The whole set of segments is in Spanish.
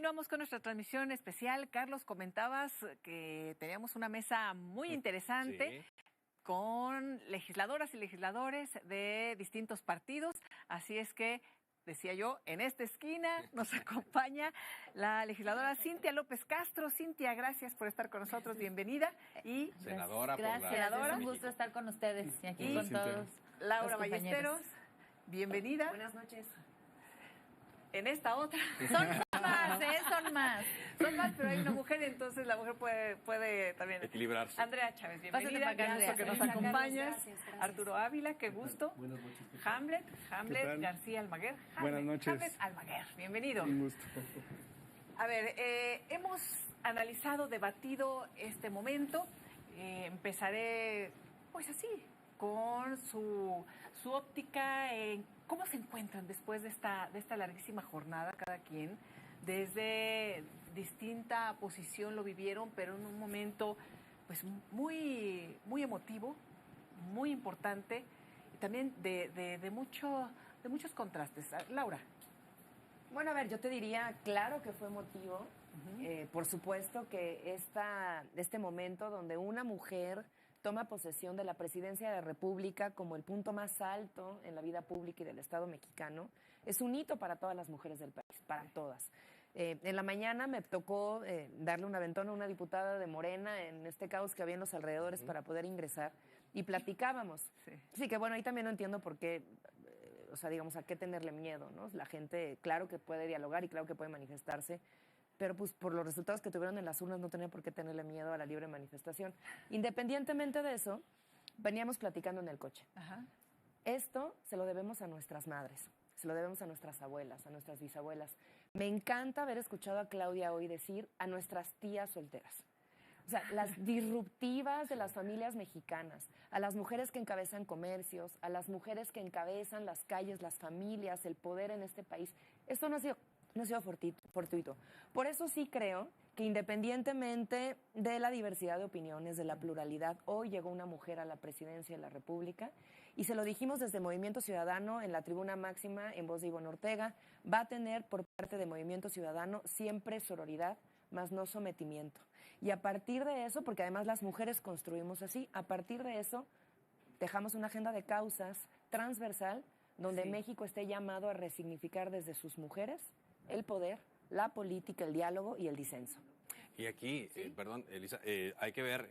continuamos con nuestra transmisión especial. Carlos, comentabas que teníamos una mesa muy interesante con legisladoras y legisladores de distintos partidos. Así es que, decía yo, en esta esquina nos acompaña la legisladora Cintia López Castro. Cintia, gracias por estar con nosotros. Bienvenida. Y senadora, gracias, senadora. Es un gusto estar con ustedes y aquí con todos. Laura Ballesteros, bienvenida. Buenas noches. En esta otra. Son más, son más. Son más, pero hay una mujer, entonces la mujer puede también equilibrarse. Andrea Chávez, bienvenida. Pásate para acá, Gracias que nos Andrea. acompañas. Gracias. Arturo Ávila, qué gusto. Buenas noches. Hamlet García Almaguer. Buenas noches. Hamlet Almaguer, bienvenido. Un gusto. A ver, hemos analizado, debatido este momento. Empezaré, pues así, con su óptica en cómo se encuentran después de esta larguísima jornada, cada quien, desde distinta posición lo vivieron, pero en un momento pues muy emotivo, muy importante, y también de muchos contrastes. Laura. Bueno, a ver, yo te diría, claro que fue emotivo. Por supuesto que este momento donde una mujer toma posesión de la presidencia de la República como el punto más alto en la vida pública y del Estado mexicano, es un hito para todas las mujeres del país, para todas. En la mañana me tocó darle un aventón a una diputada de Morena en este caos que había en los alrededores para poder ingresar y platicábamos. Sí, que bueno, ahí también no entiendo por qué, o sea, digamos, a qué tenerle miedo, ¿no? La gente, claro que puede dialogar y claro que puede manifestarse, pero pues por los resultados que tuvieron en las urnas no tenía por qué tenerle miedo a la libre manifestación. Independientemente de eso, veníamos platicando en el coche. Ajá. Esto se lo debemos a nuestras madres, se lo debemos a nuestras abuelas, a nuestras bisabuelas. Me encanta haber escuchado a Claudia hoy decir a nuestras tías solteras. O sea, las disruptivas de las familias mexicanas, a las mujeres que encabezan comercios, a las mujeres que encabezan las calles, las familias, el poder en este país. Esto no ha sido fortuito. Por eso sí creo que independientemente de la diversidad de opiniones, de la pluralidad, hoy llegó una mujer a la presidencia de la República y se lo dijimos desde Movimiento Ciudadano en la tribuna máxima en voz de Ivonne Ortega, va a tener por parte de Movimiento Ciudadano siempre sororidad, más no sometimiento. Y a partir de eso, porque además las mujeres construimos así, a partir de eso dejamos una agenda de causas transversal donde México esté llamado a resignificar desde sus mujeres el poder, la política, el diálogo y el disenso. Y aquí, perdón, Elisa, hay que ver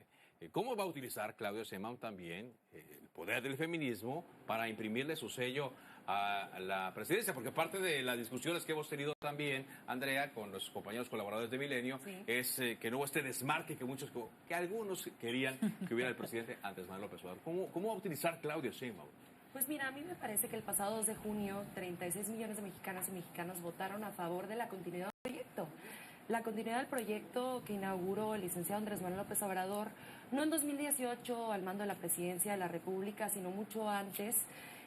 cómo va a utilizar Claudia Sheinbaum también el poder del feminismo para imprimirle su sello a la presidencia, porque parte de las discusiones que hemos tenido también, Andrea, con los compañeros colaboradores de Milenio, es que no hubo este desmarque que algunos querían que hubiera el presidente antes Manuel López Obrador. ¿Cómo va a utilizar Claudia Sheinbaum? Pues mira, a mí me parece que el pasado 2 de junio 36 millones de mexicanas y mexicanos votaron a favor de la continuidad del proyecto. La continuidad del proyecto que inauguró el licenciado Andrés Manuel López Obrador, no en 2018 al mando de la presidencia de la República, sino mucho antes,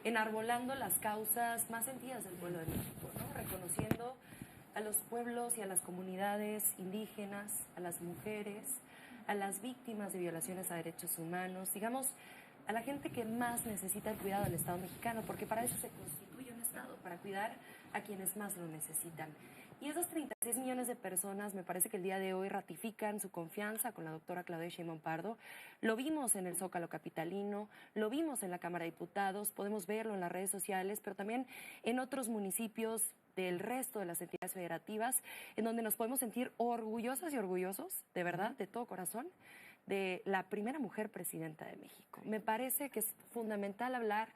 enarbolando las causas más sentidas del pueblo de México, ¿no? Reconociendo a los pueblos y a las comunidades indígenas, a las mujeres, a las víctimas de violaciones a derechos humanos, digamos, a la gente que más necesita el cuidado del Estado mexicano, porque para eso se constituye un Estado, para cuidar a quienes más lo necesitan. Y esos 36 millones de personas me parece que el día de hoy ratifican su confianza con la doctora Claudia Sheinbaum Pardo. Lo vimos en el Zócalo capitalino, lo vimos en la Cámara de Diputados, podemos verlo en las redes sociales, pero también en otros municipios del resto de las entidades federativas, en donde nos podemos sentir orgullosas y orgullosos, de verdad, de todo corazón, de la primera mujer presidenta de México. Me parece que es fundamental hablar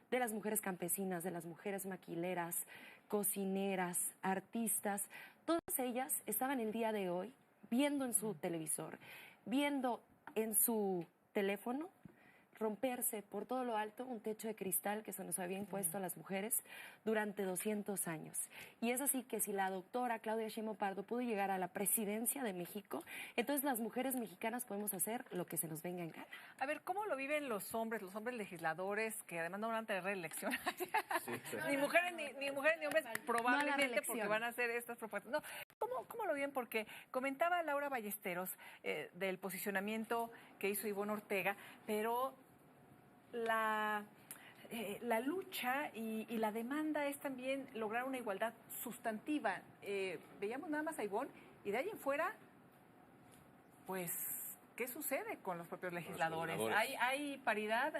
de las mujeres campesinas, de las mujeres maquileras, cocineras, artistas. Todas ellas estaban el día de hoy viendo en su televisor, viendo en su teléfono romperse por todo lo alto un techo de cristal que se nos había impuesto a las mujeres durante 200 años. Y es así que si la doctora Claudia Sheinbaum Pardo pudo llegar a la presidencia de México, entonces las mujeres mexicanas podemos hacer lo que se nos venga en gana. A ver, ¿cómo lo viven los hombres legisladores que además no van a tener reelección? Ni mujeres ni hombres, probablemente porque van a hacer estas propuestas. No, ¿cómo lo viven? Porque comentaba Laura Ballesteros del posicionamiento que hizo Ivonne Ortega, pero la lucha y la demanda es también lograr una igualdad sustantiva. Veíamos nada más a Ivonne y de ahí en fuera, pues, ¿qué sucede con los propios legisladores? Hay paridad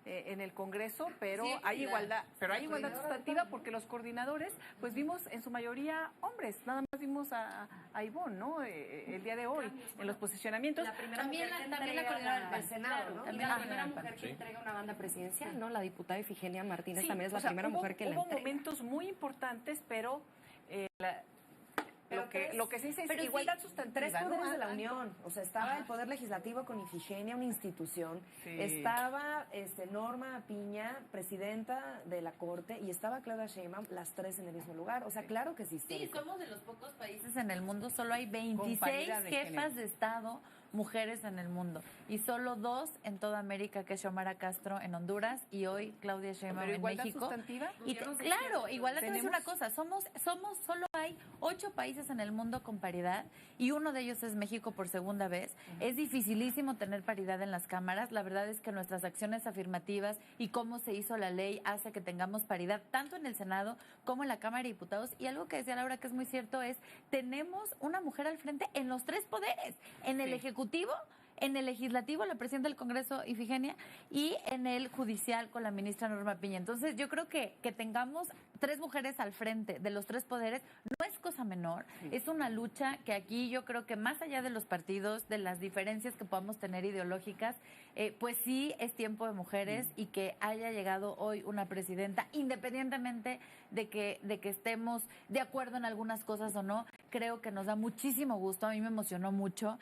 en el Congreso, pero Sí, hay igualdad, pero hay la igualdad coordinadora sustantiva también. porque los coordinadores, pues vimos en su mayoría hombres, nada más vimos a Ivonne, ¿no? El día de hoy, en los posicionamientos. También la coordinadora del Senado, ¿no? También La la primera coordinadora mujer que Sí. entrega una banda presidencial, ¿no? La diputada Ifigenia Martínez Sí, también es o la sea, primera mujer que la hubo entrega. momentos muy importantes, pero Pero lo que se dice pero es sí, igualdad sustantiva. Tres ¿no? poderes de la Unión. O sea, estaba Ajá. el Poder Legislativo con Ifigenia, una institución. Sí. Estaba Norma Piña, presidenta de la Corte, y estaba Claudia Sheinbaum, las tres en el mismo lugar. O sea, claro que sí. Sí, histórico. somos de los pocos países en el mundo, solo hay Con 26 paridad de jefas género. de Estado mujeres en el mundo y solo 2 en toda América, que es Xiomara Castro en Honduras y hoy Claudia Sheinbaum Pero en igualdad México. sustantiva. Y claro, igualdad, te voy a decir una Tenemos- cosa, solo hay 8 países en el mundo con paridad y uno de ellos es México por segunda vez. Es dificilísimo tener paridad en las cámaras, la verdad es que nuestras acciones afirmativas y cómo se hizo la ley hace que tengamos paridad tanto en el Senado como en la Cámara de Diputados, y algo que decía Laura que es muy cierto es, tenemos una mujer al frente en los 3 poderes, en el Sí. Ejecutivo, en el Legislativo, la presidenta del Congreso, Ifigenia, y en el Judicial con la ministra Norma Piña. Entonces, yo creo que tengamos 3 mujeres al frente de los 3 poderes no es cosa menor, es una lucha que aquí yo creo que más allá de los partidos, de las diferencias que podamos tener ideológicas, pues sí es tiempo de mujeres y que haya llegado hoy una presidenta, independientemente de que estemos de acuerdo en algunas cosas o no, creo que nos da muchísimo gusto, a mí me emocionó mucho,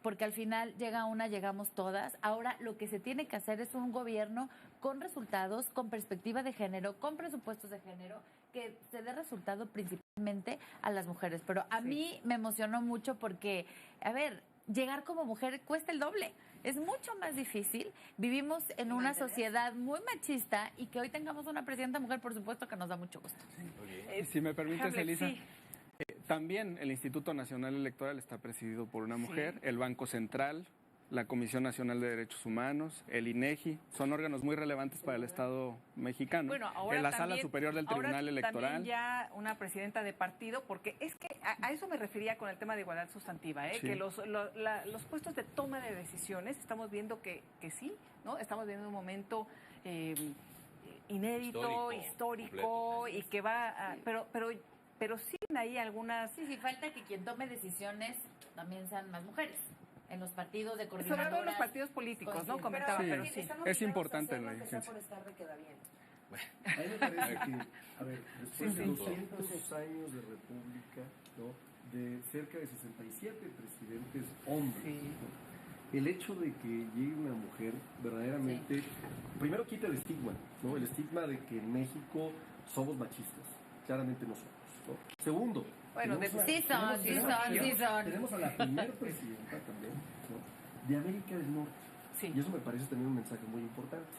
porque al final llega una, llegamos todas. Ahora lo que se tiene que hacer es un gobierno con resultados, con perspectiva de género, con presupuestos de género, que se dé resultado principalmente a las mujeres. Pero a mí me emocionó mucho porque, a ver, llegar como mujer cuesta el doble. Es mucho más difícil. Vivimos en una sociedad muy machista y que hoy tengamos una presidenta mujer, por supuesto que nos da mucho gusto. Si me permites, Hamlet, Elisa, sí. también el Instituto Nacional Electoral está presidido por una mujer, el Banco Central, la Comisión Nacional de Derechos Humanos, el INEGI, son órganos muy relevantes para el Estado mexicano. Bueno, ahora en la Sala también- Superior del ahora Tribunal Electoral. También ya una presidenta de partido, porque es que a eso me refería con el tema de igualdad sustantiva, Sí. que los puestos de toma de decisiones, estamos viendo que sí, ¿no? Estamos viendo un momento inédito, histórico completo. y que va a, pero siguen ahí algunas... Sí, sí, falta que quien tome decisiones también sean más mujeres. En los partidos de Sobre coordinadoras. todo en los partidos políticos, ¿no? coinciden. Comentaba, Sí. pero sí. Estamos Es obligados importante a hacerlo, la aunque sea diligencia. por estar de queda bien. A mí me parece que, a ver, después Sí, de sí. 200 años de república, ¿no? De cerca de 67 presidentes hombres, Sí. ¿no? El hecho de que llegue una mujer verdaderamente, primero quita el estigma, ¿no? El estigma de que en México somos machistas, claramente no somos, ¿no? Segundo, Bueno, tenemos sí son, tenemos a la primera presidenta también, ¿no? De América del Norte. Sí. Y eso me parece también un mensaje muy importante.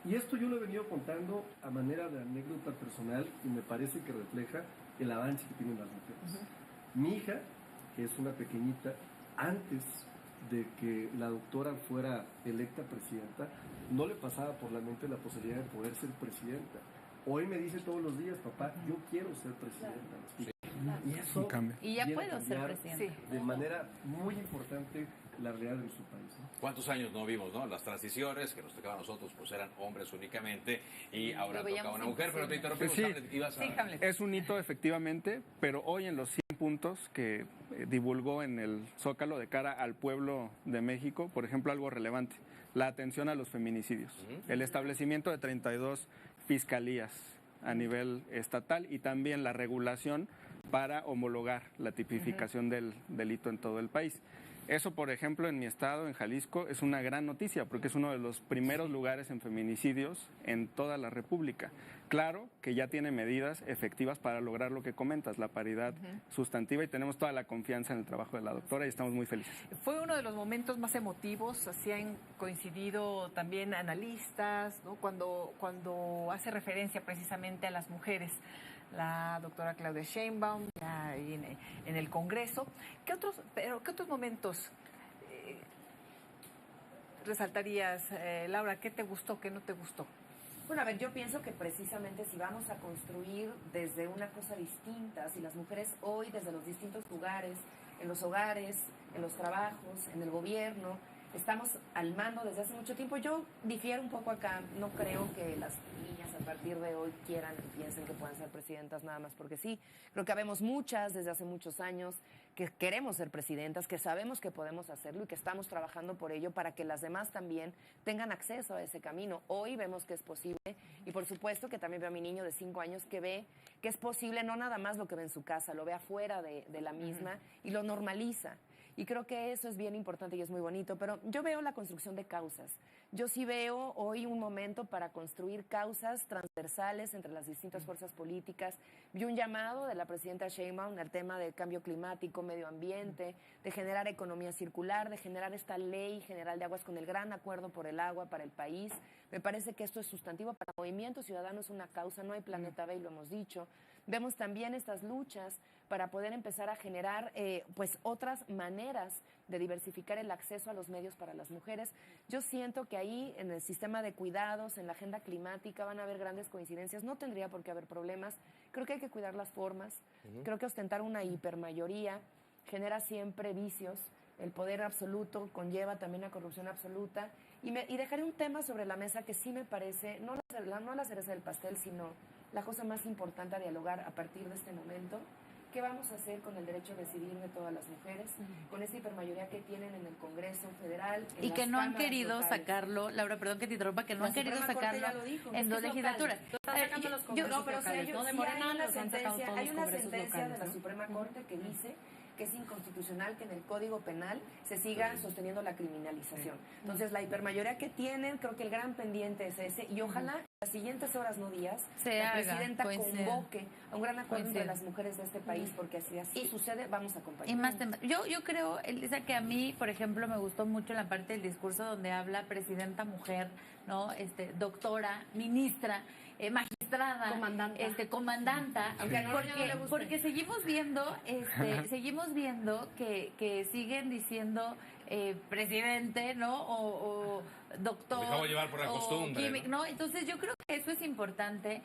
Y esto yo lo he venido contando a manera de anécdota personal y me parece que refleja el avance que tienen las mujeres. Mi hija, que es una pequeñita, antes de que la doctora fuera electa presidenta, no le pasaba por la mente la posibilidad de poder ser presidenta. Hoy me dice todos los días, papá, yo quiero ser presidenta. ¿Me explico? Y eso Un cambio. Y ya viene a puedo ser cambiar presidenta. Sí. de manera muy importante la realidad de nuestro país, ¿no? ¿Cuántos años no vimos, no? Las transiciones que nos tocaban a nosotros, pues eran hombres únicamente y ahora Lo toca veíamos una mujer, pero te interrumpimos, Sí. Hamlet, ibas a... Sí, Hamlet. Es un hito efectivamente, pero hoy en los 100 puntos que divulgó en el Zócalo de cara al pueblo de México, por ejemplo, algo relevante, la atención a los feminicidios, el establecimiento de 32 fiscalías a nivel estatal y también la regulación para homologar la tipificación del delito en todo el país. Eso, por ejemplo, en mi estado, en Jalisco, es una gran noticia porque es uno de los primeros lugares en feminicidios en toda la República. Claro que ya tiene medidas efectivas para lograr lo que comentas, la paridad sustantiva, y tenemos toda la confianza en el trabajo de la doctora y estamos muy felices. Fue uno de los momentos más emotivos, así han coincidido también analistas, ¿no? Cuando hace referencia precisamente a las mujeres, la doctora Claudia Sheinbaum, ya ahí en el Congreso. ¿Qué otros momentos resaltarías, Laura? ¿Qué te gustó, qué no te gustó? Bueno, a ver, yo pienso que precisamente si vamos a construir desde una cosa distinta, si las mujeres hoy desde los distintos lugares, en los hogares, en los trabajos, en el gobierno, estamos al mando desde hace mucho tiempo, yo difiero un poco acá, no creo que las niñas a partir de hoy quieran y piensen que puedan ser presidentas nada más porque sí. Creo que habemos muchas desde hace muchos años que queremos ser presidentas, que sabemos que podemos hacerlo y que estamos trabajando por ello para que las demás también tengan acceso a ese camino. Hoy vemos que es posible y por supuesto que también veo a mi niño de 5 años que ve que es posible no nada más lo que ve en su casa, lo ve afuera de la misma y lo normaliza. Y creo que eso es bien importante y es muy bonito, pero yo veo la construcción de causas. Yo sí veo hoy un momento para construir causas transversales entre las distintas fuerzas políticas. Vi un llamado de la presidenta Sheinbaum al tema del cambio climático, medio ambiente, de generar economía circular, de generar esta ley general de aguas con el gran acuerdo por el agua para el país. Me parece que esto es sustantivo para Movimiento Ciudadano, es una causa, no hay planeta B y lo hemos dicho. Vemos también estas luchas para poder empezar a generar pues otras maneras de diversificar el acceso a los medios para las mujeres. Yo siento que ahí en el sistema de cuidados, en la agenda climática van a haber grandes coincidencias, no tendría por qué haber problemas. Creo que hay que cuidar las formas, creo que ostentar una hipermayoría genera siempre vicios, el poder absoluto conlleva también la corrupción absoluta y dejaré un tema sobre la mesa que sí me parece, no la cereza del pastel, sino la cosa más importante a dialogar a partir de este momento. ¿Qué vamos a hacer con el derecho a decidir de todas las mujeres? Con esta hipermayoría que tienen en el Congreso Federal. Y que no han querido sacarlo, Laura, perdón que te interrumpa, que no han querido sacarlo en 2 legislaturas. No, pero hay una sentencia de la Suprema Corte que dice que es inconstitucional que en el Código Penal se siga sosteniendo la criminalización. Entonces, la hipermayoría que tienen, creo que el gran pendiente es ese, y ojalá en las siguientes horas, no días, la presidenta convoque a un gran acuerdo entre las mujeres de este país, porque si así sucede, vamos a acompañar. Y más temas. Yo creo, Elisa, que a mí, por ejemplo, me gustó mucho la parte del discurso donde habla presidenta mujer, ¿no? Doctora, ministra, magistrada, comandanta, porque seguimos viendo que siguen diciendo presidente, ¿no? O doctor. Nos dejamos llevar por la costumbre, ¿no? Entonces yo creo que eso es importante.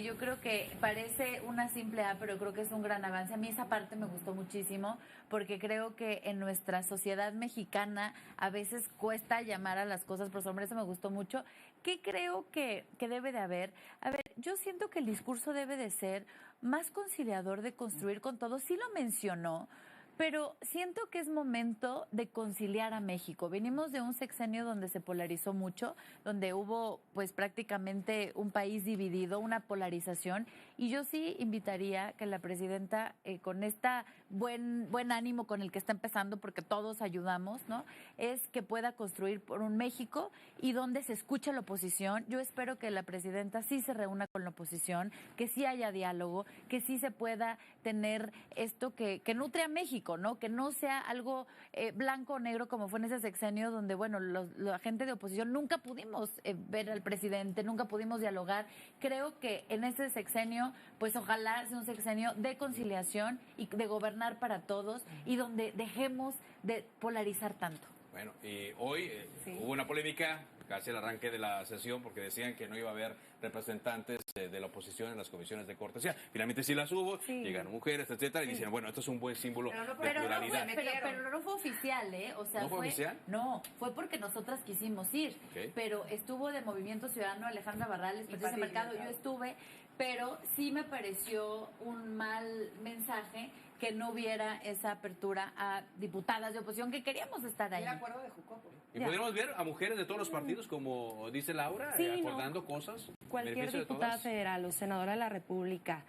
Yo creo que parece una simple A, pero creo que es un gran avance. A mí esa parte me gustó muchísimo porque creo que en nuestra sociedad mexicana a veces cuesta llamar a las cosas por su nombre. Eso me gustó mucho. ¿Qué creo que debe de haber? A ver, yo siento que el discurso debe de ser más conciliador, de construir con todos. Sí lo mencionó, pero siento que es momento de conciliar a México. Venimos de un sexenio donde se polarizó mucho, donde hubo pues prácticamente un país dividido, una polarización, y yo sí invitaría que la presidenta con esta buen ánimo con el que está empezando, porque todos ayudamos, ¿no? Es que pueda construir por un México y donde se escuche la oposición. Yo espero que la presidenta sí se reúna con la oposición, que sí haya diálogo, que sí se pueda tener esto que nutre a México, ¿no? Que no sea algo blanco o negro como fue en ese sexenio donde, bueno, la gente de oposición nunca pudimos ver al presidente, nunca pudimos dialogar. Creo que en ese sexenio, pues ojalá sea un sexenio de conciliación y de gobernar para todos y donde dejemos de polarizar tanto. Bueno, y hoy hubo una polémica casi al arranque de la sesión porque decían que no iba a haber representantes de la oposición en las comisiones de cortesía. Finalmente sí las hubo, llegaron mujeres, etcétera, y dicen, bueno, esto es un buen símbolo de pluralidad. Pero no fue oficial, ¿eh? O sea, ¿No fue oficial? No, fue porque nosotras quisimos ir. Okay. Pero estuvo de Movimiento Ciudadano Alejandra Barrales, Patricia Mercado, yo estuve, pero sí me pareció un mal mensaje que no hubiera esa apertura a diputadas de oposición que queríamos estar ahí. El acuerdo de Jucopo. ¿Y podríamos ver a mujeres de todos los partidos, como dice Laura, acordando cosas? Cualquier diputada federal o senadora de la República,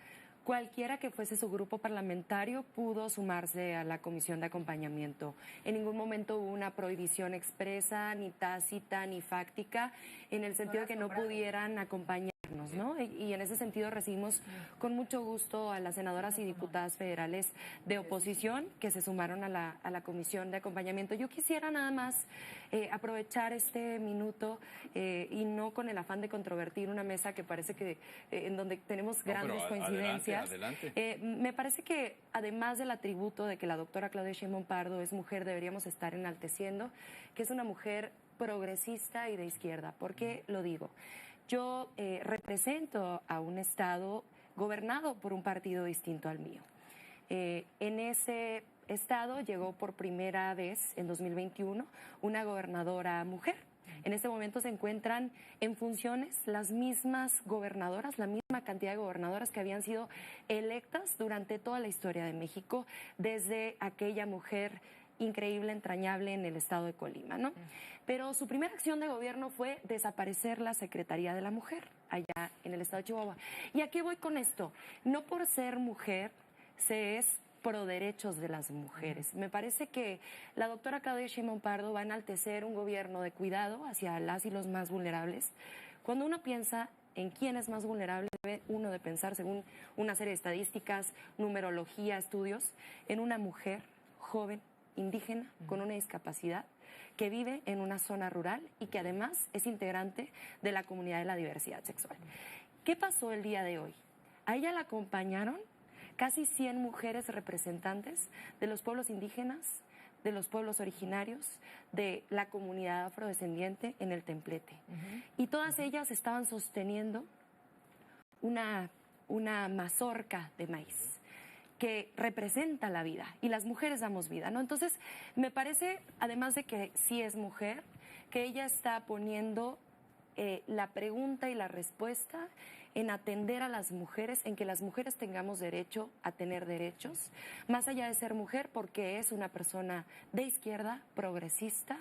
cualquiera que fuese su grupo parlamentario pudo sumarse a la comisión de acompañamiento. En ningún momento hubo una prohibición expresa, ni tácita, ni fáctica, en el sentido de que no pudieran acompañarnos, ¿no? Y en ese sentido recibimos con mucho gusto a las senadoras y diputadas federales de oposición que se sumaron a la comisión de acompañamiento. Yo quisiera nada más aprovechar este minuto y no con el afán de controvertir una mesa que parece que en donde tenemos grandes coincidencias. Adelante. Me parece que además del atributo de que la doctora Claudia Sheinbaum Pardo es mujer, deberíamos estar enalteciendo que es una mujer progresista y de izquierda. ¿Por qué lo digo? yo represento a un estado gobernado por un partido distinto al mío. En ese estado llegó por primera vez en 2021 una gobernadora mujer. En este momento se encuentran en funciones las mismas gobernadoras, la misma cantidad de gobernadoras que habían sido electas durante toda la historia de México, desde aquella mujer increíble, entrañable en el estado de Colima, ¿no? Pero su primera acción de gobierno fue desaparecer la Secretaría de la Mujer allá en el estado de Chihuahua. ¿Y a qué voy con esto? No por ser mujer se es pro derechos de las mujeres. Me parece que la doctora Claudia Sheinbaum Pardo va a enaltecer un gobierno de cuidado hacia las y los más vulnerables. Cuando uno piensa en quién es más vulnerable, debe uno de pensar, según una serie de estadísticas, numerología, estudios, en una mujer joven, indígena, con una discapacidad, que vive en una zona rural y que además es integrante de la comunidad de la diversidad sexual. ¿Qué pasó el día de hoy? A ella la acompañaron casi 100 mujeres representantes de los pueblos indígenas, de los pueblos originarios, de la comunidad afrodescendiente en el templete. Y todas ellas estaban sosteniendo una mazorca de maíz que representa la vida, y las mujeres damos vida, ¿no? Entonces, me parece, además de que sí es mujer, que ella está poniendo la pregunta y la respuesta en atender a las mujeres, en que las mujeres tengamos derecho a tener derechos, más allá de ser mujer, porque es una persona de izquierda, progresista,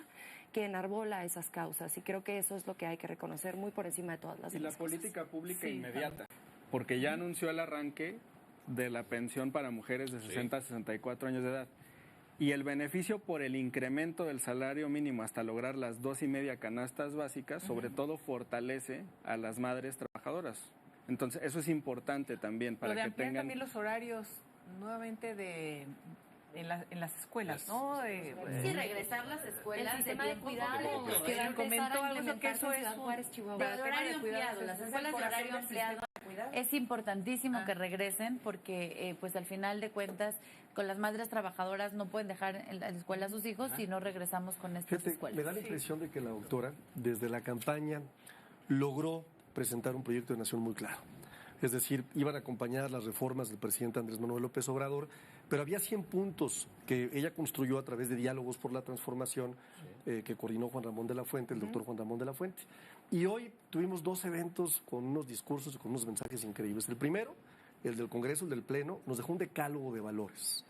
que enarbola esas causas, y creo que eso es lo que hay que reconocer muy por encima de todas las demás Y la política cosas. pública Sí, inmediata, porque ya anunció el arranque de la pensión para mujeres de 60 a 64 años de edad. Y el beneficio por el incremento del salario mínimo hasta lograr las 2.5 canastas básicas, sobre todo fortalece a las madres trabajadoras. Entonces, eso es importante también para Lo de que ampliar tengan... también los horarios nuevamente en las escuelas, ¿no? Sí, regresar las escuelas El sistema de cuidado que que va a comentó empezar a algo que eso implementarse en es Ciudad Juárez, Chihuahua. para el De tema horario de cuidados, ampliado, las es el escuelas de corazón horario del ampliado. sistema de cuidados. Es importantísimo que regresen porque, pues al final de cuentas, con las madres trabajadoras no pueden dejar en la escuela a sus hijos si no regresamos con estas Fíjate, escuelas. me da la impresión de que la doctora, desde la campaña, logró presentar un proyecto de nación muy claro. Es decir, iban a acompañar las reformas del presidente Andrés Manuel López Obrador, pero había 100 puntos que ella construyó a través de diálogos por la transformación que coordinó Juan Ramón de la Fuente, el doctor Juan Ramón de la Fuente. Y hoy tuvimos 2 eventos con unos discursos y con unos mensajes increíbles. El primero, el del Congreso, el del Pleno, nos dejó un decálogo de valores.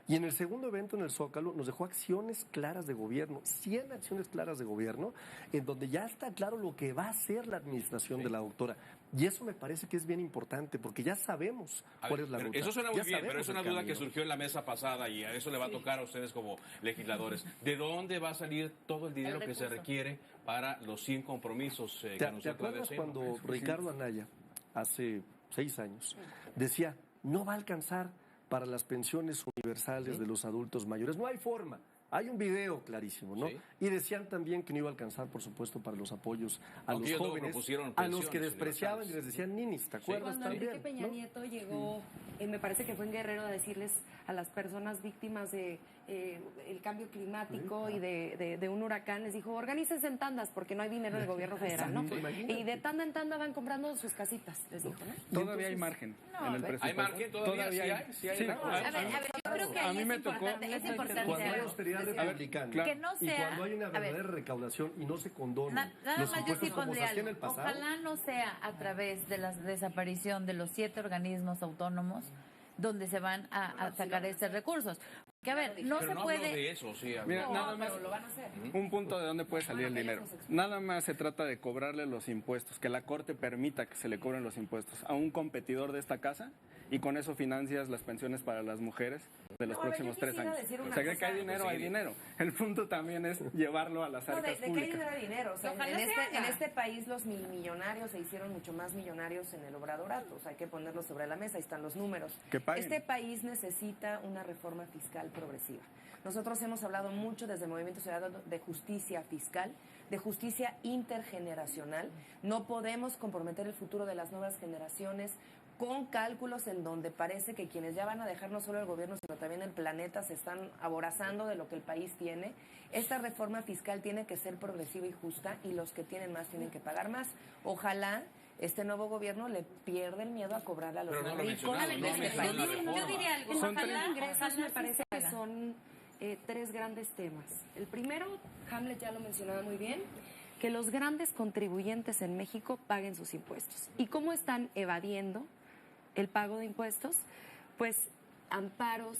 Y en el segundo evento, en el Zócalo, nos dejó acciones claras de gobierno, 100 acciones claras de gobierno, en donde ya está claro lo que va a hacer la administración de la doctora. Y eso me parece que es bien importante, porque ya sabemos cuál es la ruta. Eso suena muy Ya bien, pero sabemos es una el duda camino. que surgió en la mesa pasada y a eso le va a tocar a ustedes como legisladores. ¿De dónde va a salir todo el dinero que se requiere para los 100 compromisos que ¿Te anunció Claudia acuerdas Sheinbaum? cuando Ricardo Anaya, hace 6 años, decía, no va a alcanzar para las pensiones universales de los adultos mayores? No hay forma. Hay un video clarísimo, ¿no? Sí. Y decían también que no iba a alcanzar, por supuesto, para los apoyos a Aunque los ellos luego jóvenes, propusieron a los que pensiones despreciaban y universales. les decían ninis, ¿te acuerdas Cuando también? Enrique Peña ¿no? Nieto llegó, me parece que fue en Guerrero, a decirles a las personas víctimas de el cambio climático y de un huracán, les dijo, organícense en tandas porque no hay dinero en el gobierno federal, ¿no? Imagínate. Y de tanda en tanda van comprando sus casitas, les dijo, ¿no? Todavía hay margen en el presupuesto. ¿Hay margen todavía? ¿Sí hay? Sí. A ver, yo creo que A ahí mí es me tocó- importante, Cuando hay algo. austeridad republicana claro. Que no y sea, cuando hay una a ver, verdadera recaudación y no se condonan Nada los más yo impuestos sí como se pondría hacía en algo. el pasado. Ojalá no sea a través de la desaparición de los 7 organismos autónomos donde se van a sacar estos recursos. Que a ver, no Pero se no hablo puede... de eso, sí. Mira, hablo- nada más un punto de dónde puede salir el dinero. Nada más se trata de cobrarle los impuestos, que la Corte permita que se le cobren los impuestos a un competidor de esta casa y con eso financias las pensiones para las mujeres de los No, a ver, próximos yo 3 quisiera años. decir O una sea, que cosa. hay dinero, hay dinero. El punto también es llevarlo a las No, arcas de que hay públicas. dinero hay dinero. O sea, Ojalá en, se este, haga. en este país los millonarios se hicieron mucho más millonarios en el obradorato. O sea, hay que ponerlo sobre la mesa, ahí están los números. Que paguen. Este país necesita una reforma fiscal progresiva. Nosotros hemos hablado mucho desde el Movimiento Ciudadano de justicia fiscal, de justicia intergeneracional. No podemos comprometer el futuro de las nuevas generaciones con cálculos en donde parece que quienes ya van a dejar no solo el gobierno, sino también el planeta, se están aborazando de lo que el país tiene. Esta reforma fiscal tiene que ser progresiva y justa, y los que tienen más tienen que pagar más. Ojalá este nuevo gobierno le pierda el miedo a cobrar a los Pero no más lo ricos. mencionaron, Yo diría algo. Son Ojalá, tres. ingresos me parece que son tres grandes temas. El primero, Hamlet ya lo mencionaba muy bien, que los grandes contribuyentes en México paguen sus impuestos. ¿Y cómo están evadiendo el pago de impuestos? Pues amparos,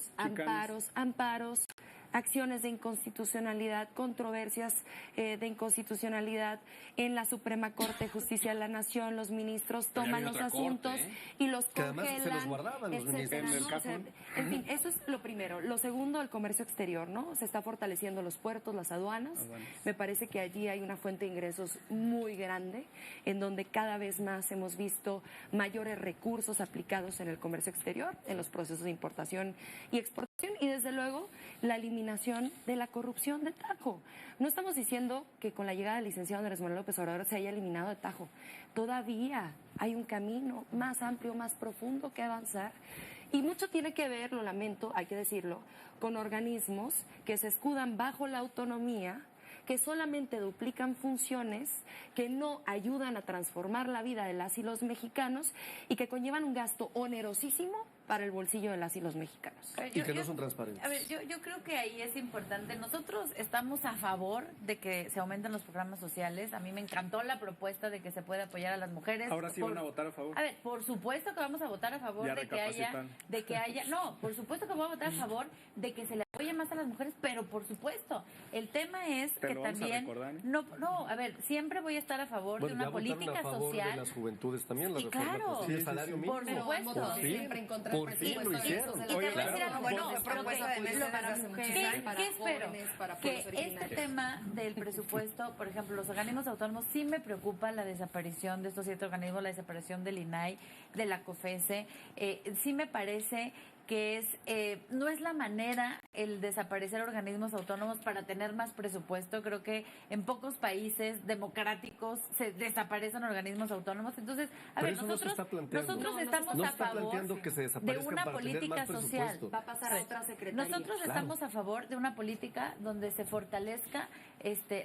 acciones de inconstitucionalidad, controversias de inconstitucionalidad en la Suprema Corte de Justicia de la Nación. Los ministros Pero ya toman viene los otra asuntos corte, y los Que además congelan. se los guardaban los etcétera, ministros. ¿no? En el caso. En fin, eso es lo primero. Lo segundo, el comercio exterior, ¿no? Se está fortaleciendo los puertos, las aduanas. Me parece que allí hay una fuente de ingresos muy grande, en donde cada vez más hemos visto mayores recursos aplicados en el comercio exterior, en los procesos de importación y exportación, y desde luego la eliminación de la corrupción de tajo. No estamos diciendo que con la llegada del licenciado Andrés Manuel López Obrador se haya eliminado de tajo. Todavía hay un camino más amplio, más profundo que avanzar. Y mucho tiene que ver, lo lamento, hay que decirlo, con organismos que se escudan bajo la autonomía, que solamente duplican funciones, que no ayudan a transformar la vida de las y los mexicanos y que conllevan un gasto onerosísimo para el bolsillo de las y los mexicanos. Y que no son transparentes. A ver, yo creo que ahí es importante. Nosotros estamos a favor de que se aumenten los programas sociales. A mí me encantó la propuesta de que se pueda apoyar a las mujeres. Ahora sí van a votar a favor. A ver, por supuesto que vamos a votar a favor Ya de que haya, no, por supuesto que vamos a votar a favor de que se le apoye más a las mujeres, pero por supuesto, el tema es Te que lo vamos a también recordar, ¿eh? no, a ver, siempre voy a estar a favor de una política a favor social. de las juventudes también, la Sí, reforma claro. constitucional, el salario mínimo. Por supuesto. Por fin, siempre en contra del por fin lo presupuesto. hicieron. Entonces, Y te voy a decir claro, algo, bueno, no, fue propuesta de meses para hace mujeres. muchos años, para ¿Qué espero? jóvenes, para Que pueblos este originarios. tema del presupuesto, por ejemplo, los organismos autónomos, sí me preocupa la desaparición de estos 7 organismos, la desaparición del INAI, de la COFESE. Sí me parece que no es la manera el desaparecer organismos autónomos para tener más presupuesto. Creo que en pocos países democráticos se desaparecen organismos autónomos. Entonces, a ver, Pero eso no se está planteando. nosotros estamos No a está favor planteando que se de desaparezcan una para tener política más social. presupuesto. Va a pasar a otra secretaría. Nosotros estamos a favor de una política donde se fortalezca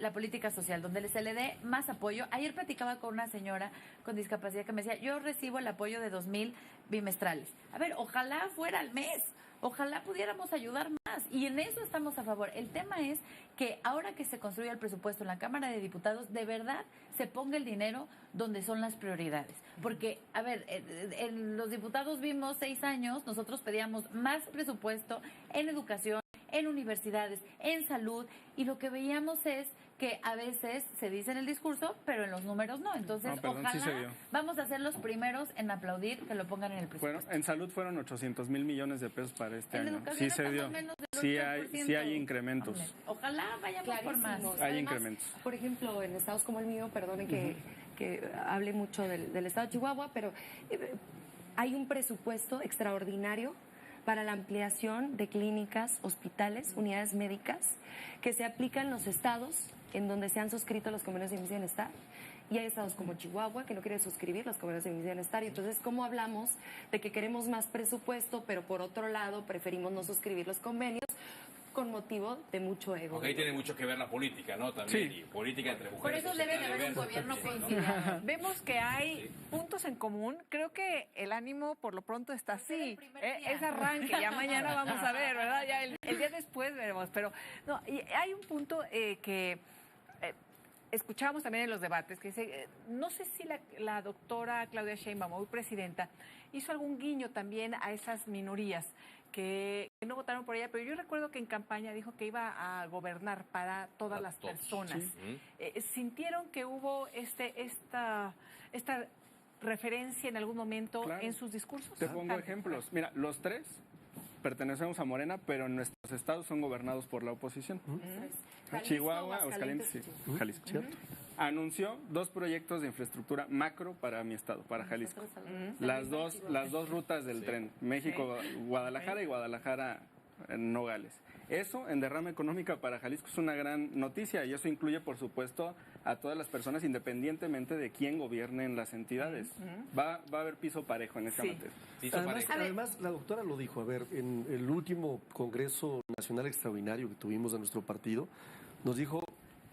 la política social, donde se le dé más apoyo. Ayer platicaba con una señora con discapacidad que me decía, yo recibo el apoyo de 2,000 bimestrales. A ver, ojalá fuera al mes. Ojalá pudiéramos ayudar más, y en eso estamos a favor. El tema es que ahora que se construye el presupuesto en la Cámara de Diputados, de verdad se ponga el dinero donde son las prioridades. Porque, a ver, en los diputados vimos 6 años, nosotros pedíamos más presupuesto en educación, en universidades, en salud, y lo que veíamos es que a veces se dice en el discurso, pero en los números no. Entonces, No, perdón, sí se ojalá vio. vamos a ser los primeros en aplaudir que lo pongan en el presupuesto. Bueno, en salud fueron 800,000 millones de pesos para este En año. educación Sí se estamos dio. menos del Sí 8%. hay incrementos. Ojalá vayamos por más. Clarísimos. Hay Además, incrementos. Por ejemplo, en estados como el mío, perdonen que hable mucho del estado de Chihuahua, pero hay un presupuesto extraordinario para la ampliación de clínicas, hospitales, unidades médicas, que se aplica en los estados en donde se han suscrito los convenios de bienestar. Y hay estados como Chihuahua que no quieren suscribir los convenios de bienestar. Y entonces, ¿cómo hablamos de que queremos más presupuesto, pero por otro lado preferimos no suscribir los convenios con motivo de mucho ego? Porque ahí tiene mucho que ver la política, ¿no? También, Sí. y política entre Por mujeres. eso se debe de trata haber un ver. gobierno conciliador. Vemos que hay puntos en común. Creo que el ánimo por lo pronto está así. el primer día. Es arranque. Ya mañana vamos a ver, ¿verdad? Ya el día después veremos. Pero no, y hay un punto que escuchábamos también en los debates, que dice, no sé si la doctora Claudia Sheinbaum, hoy presidenta, hizo algún guiño también a esas minorías que no votaron por ella, pero yo recuerdo que en campaña dijo que iba a gobernar para todas las todos. personas. Sí. ¿Sintieron que hubo esta referencia en algún momento Claro. en sus discursos? Te pongo ejemplos. Mira, los tres pertenecemos a Morena, pero nuestros estados son gobernados por la oposición. Jalisco, Chihuahua, Aguascalientes, sí, Aguascalientes, Jalisco. ¿Cierto? Anunció 2 proyectos de infraestructura macro para mi estado, para Jalisco. Las dos rutas del tren, México-Guadalajara y en Nogales. Eso en derrama económica para Jalisco es una gran noticia y eso incluye, por supuesto, a todas las personas independientemente de quién gobierne en las entidades. Va a haber piso parejo en esta materia. Además, la doctora lo dijo, a ver, en el último Congreso Nacional Extraordinario que tuvimos de nuestro partido, nos dijo,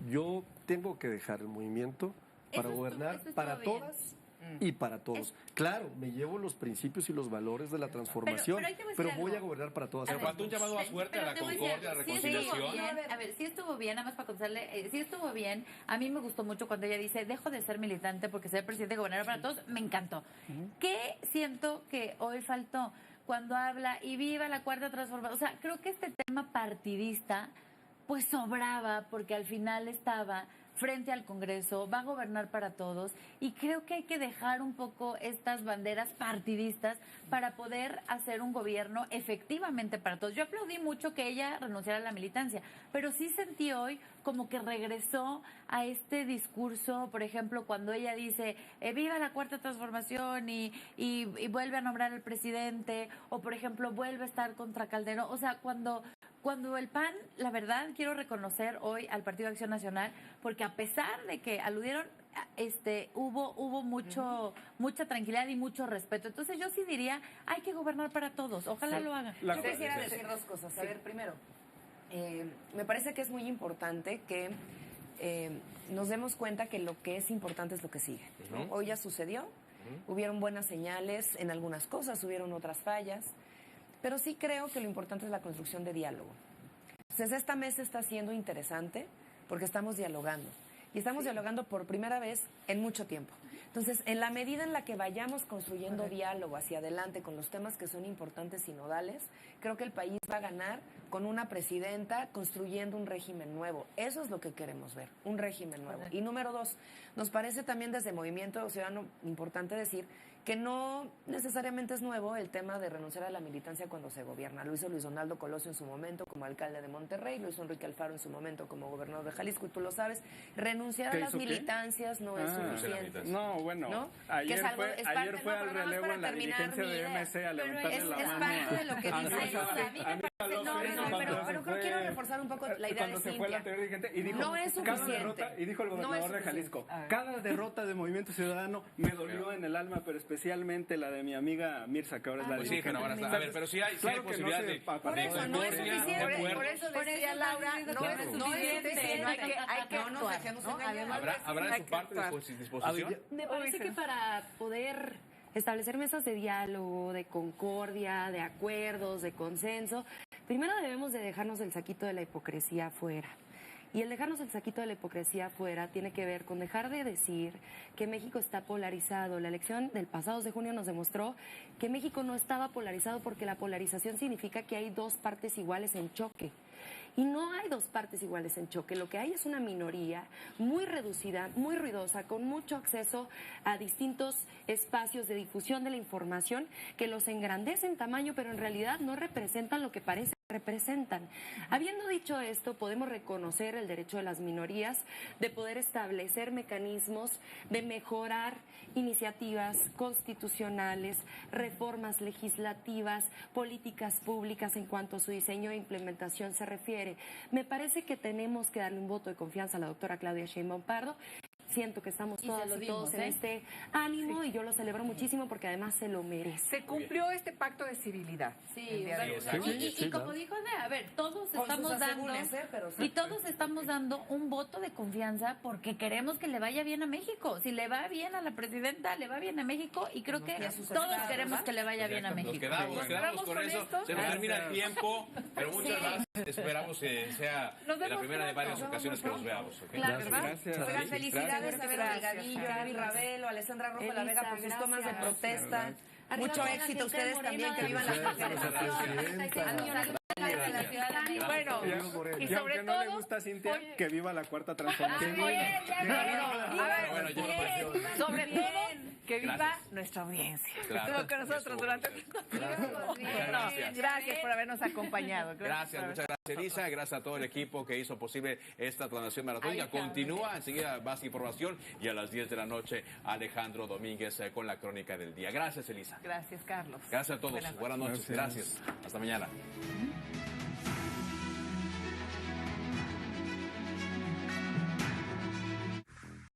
yo tengo que dejar el movimiento para gobernar para todas y para todos. Claro, me llevo los principios y los valores de la transformación, pero voy a gobernar para todas. Se faltó un llamado a suerte a la concordia, a la reconciliación. A ver, sí estuvo bien, nada más para contarle, sí estuvo bien. A mí me gustó mucho cuando ella dice, dejo de ser militante porque ser presidente y gobernador para todos, me encantó. ¿Qué siento que hoy faltó? Cuando habla y viva la cuarta transformación. O sea, creo que este tema partidista pues sobraba porque al final estaba frente al Congreso, va a gobernar para todos y creo que hay que dejar un poco estas banderas partidistas para poder hacer un gobierno efectivamente para todos. Yo aplaudí mucho que ella renunciara a la militancia, pero sí sentí hoy como que regresó a este discurso, por ejemplo, cuando ella dice viva la cuarta transformación y vuelve a nombrar al presidente, o por ejemplo vuelve a estar contra Calderón, o sea, cuando el PAN, la verdad, quiero reconocer hoy al Partido de Acción Nacional, porque a pesar de que aludieron, hubo mucha tranquilidad y mucho respeto. Entonces yo sí diría, hay que gobernar para todos. Ojalá lo hagan. Yo quisiera decir dos cosas. A ver, primero, me parece que es muy importante que nos demos cuenta que lo que es importante es lo que sigue, ¿no? Hoy ya sucedió, hubieron buenas señales en algunas cosas, hubieron otras fallas. Pero sí creo que lo importante es la construcción de diálogo. Entonces, esta mesa está siendo interesante porque estamos dialogando. Y estamos dialogando por primera vez en mucho tiempo. Entonces, en la medida en la que vayamos construyendo diálogo hacia adelante con los temas que son importantes y nodales, creo que el país va a ganar con una presidenta construyendo un régimen nuevo. Eso es lo que queremos ver, un régimen nuevo. Y número dos, nos parece también desde Movimiento Ciudadano importante decir que no necesariamente es nuevo el tema de renunciar a la militancia cuando se gobierna. Lo hizo Luis Donaldo Colosio en su momento como alcalde de Monterrey, lo hizo Enrique Alfaro en su momento como gobernador de Jalisco, y tú lo sabes, renunciar a las militancias no es suficiente. No, bueno, ¿no? ayer fue fue al relevo en la dirigencia de MC a levantarle la mano. Es parte de lo que dice. Pero quiero reforzar un poco la idea cuando de se fue el anterior dirigente y dijo, no es suficiente. Y dijo el gobernador de Jalisco, cada derrota de Movimiento Ciudadano me dolió en el alma, pero especialmente la de mi amiga Mirza, que ahora es la pues sí, pero ahora está. A ver, pero sí hay posibilidad de. Por eso no es suficiente. Por eso decía Laura, no es suficiente. Hay que no nos dejemos engañar. ¿Habrá de su parte disposición? Me parece que para poder establecer mesas de diálogo, de concordia, de acuerdos, de consenso, primero debemos de dejarnos el saquito de la hipocresía afuera. Y el dejarnos el saquito de la hipocresía afuera tiene que ver con dejar de decir que México está polarizado. La elección del pasado 2 de junio nos demostró que México no estaba polarizado porque la polarización significa que hay dos partes iguales en choque. Y no hay dos partes iguales en choque. Lo que hay es una minoría muy reducida, muy ruidosa, con mucho acceso a distintos espacios de difusión de la información que los engrandecen en tamaño, pero en realidad no representan lo que parece representan. Habiendo dicho esto, podemos reconocer el derecho de las minorías de poder establecer mecanismos de mejorar iniciativas constitucionales, reformas legislativas, políticas públicas en cuanto a su diseño e implementación se refiere. Me parece que tenemos que darle un voto de confianza a la doctora Claudia Sheinbaum Pardo. Siento que estamos todas y todos en este ánimo y yo lo celebro muchísimo porque además se lo merece. Se cumplió este pacto de civilidad. Sí, y como dijo Andrea, a ver, todos estamos dando y todos estamos dando un voto de confianza porque queremos que le vaya bien a México. Si le va bien a la presidenta, le va bien a México y creo que todos queremos que le vaya bien a México. Nos quedamos con eso. Se nos termina el tiempo, pero muchas gracias. Esperamos que sea la primera de varias ocasiones que nos veamos. Gracias. Felicidades a Vero Delgadillo, a Gaby Ravelo, a Alessandra Rojo de la Vega por sus tomas de protesta. Mucho éxito a ustedes también, que vivan las Bueno, y sobre todo, no le gusta a Cintia, que viva la cuarta transformación. Sobre todo, que viva nuestra audiencia. Estuvo con nosotros durante Gracias por habernos acompañado. Gracias, muchas gracias, Elisa. Gracias a todo el equipo que hizo posible esta transmisión maratónica. Continúa enseguida más información y a las 10 de la noche Alejandro Domínguez con la crónica del día. Gracias, Elisa. Gracias, Carlos. Gracias a todos. Buenas noches. Gracias. Hasta mañana.